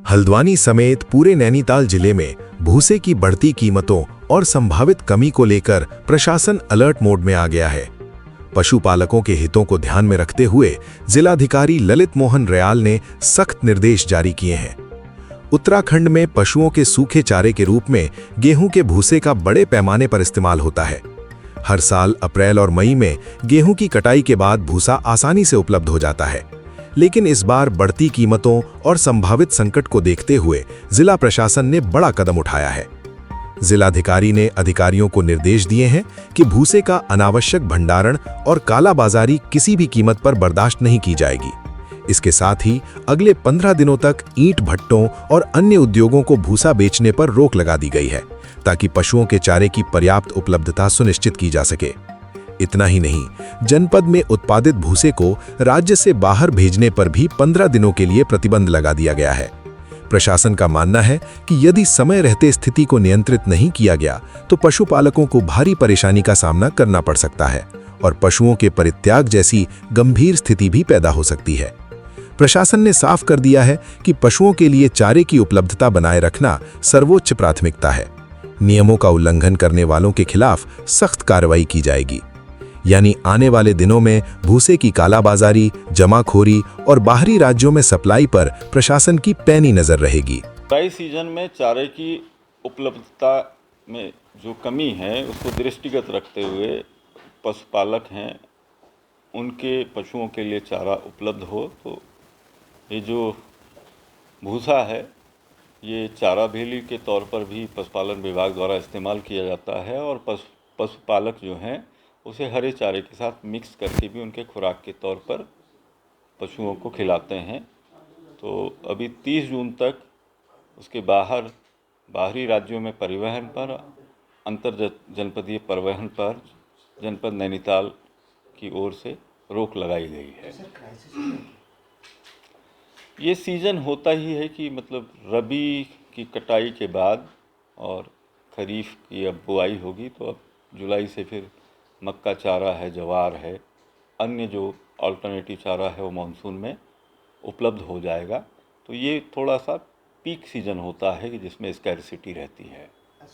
हल्द्वानी समेत पूरे नैनीताल जिले में भूसे की बढ़ती कीमतों और संभावित कमी को लेकर प्रशासन अलर्ट मोड में आ गया है। पशुपालकों के हितों को ध्यान में रखते हुए जिलाधिकारी ललित मोहन रयाल ने सख्त निर्देश जारी किए हैं। उत्तराखंड में पशुओं के सूखे चारे के रूप में गेहूं के भूसे का बड़े पैमाने पर इस्तेमाल होता है। हर साल अप्रैल और मई में गेहूं की कटाई के बाद भूसा आसानी से उपलब्ध हो जाता है, लेकिन इस बार बढ़ती कीमतों और संभावित संकट को देखते हुए जिला प्रशासन ने बड़ा कदम उठाया है। जिलाधिकारी ने अधिकारियों को निर्देश दिए हैं कि भूसे का अनावश्यक भंडारण और कालाबाजारी किसी भी कीमत पर बर्दाश्त नहीं की जाएगी। इसके साथ ही अगले 15 दिनों तक ईंट भट्टों और अन्य उद्योगों को भूसा बेचने पर रोक लगा दी गई है, ताकि पशुओं के चारे की पर्याप्त उपलब्धता सुनिश्चित की जा सके। इतना ही नहीं, जनपद में उत्पादित भूसे को राज्य से बाहर भेजने पर भी 15 दिनों के लिए प्रतिबंध लगा दिया गया है। प्रशासन का मानना है कि यदि समय रहते स्थिति को नियंत्रित नहीं किया गया तो पशुपालकों को भारी परेशानी का सामना करना पड़ सकता है और पशुओं के परित्याग जैसी गंभीर स्थिति भी पैदा हो सकती है। प्रशासन ने साफ कर दिया है कि पशुओं के लिए चारे की उपलब्धता बनाए रखना सर्वोच्च प्राथमिकता है। नियमों का उल्लंघन करने वालों के खिलाफ सख्त कार्रवाई की जाएगी। यानी आने वाले दिनों में भूसे की कालाबाजारी, जमाखोरी और बाहरी राज्यों में सप्लाई पर प्रशासन की पैनी नजर रहेगी। जुलाई सीजन में चारे की उपलब्धता में जो कमी है उसको दृष्टिगत रखते हुए पशुपालक हैं उनके पशुओं के लिए चारा उपलब्ध हो, तो ये जो भूसा है ये चारा भेली के तौर पर भी पशुपालन विभाग द्वारा इस्तेमाल किया जाता है और पशुपालक जो हैं उसे हरे चारे के साथ मिक्स करके भी उनके खुराक के तौर पर पशुओं को खिलाते हैं। तो अभी 30 जून तक उसके बाहरी राज्यों में परिवहन पर, अंतर जनपदीय परिवहन पर जनपद नैनीताल की ओर से रोक लगाई गई है। ये सीज़न होता ही है कि मतलब रबी की कटाई के बाद और खरीफ की अब बुआई होगी, तो अब जुलाई से फिर मक्का चारा है, जवार है, अन्य जो अल्टरनेटिव चारा है वो मानसून में उपलब्ध हो जाएगा। तो ये थोड़ा सा पीक सीज़न होता है कि जिसमें स्कैरसिटी रहती है।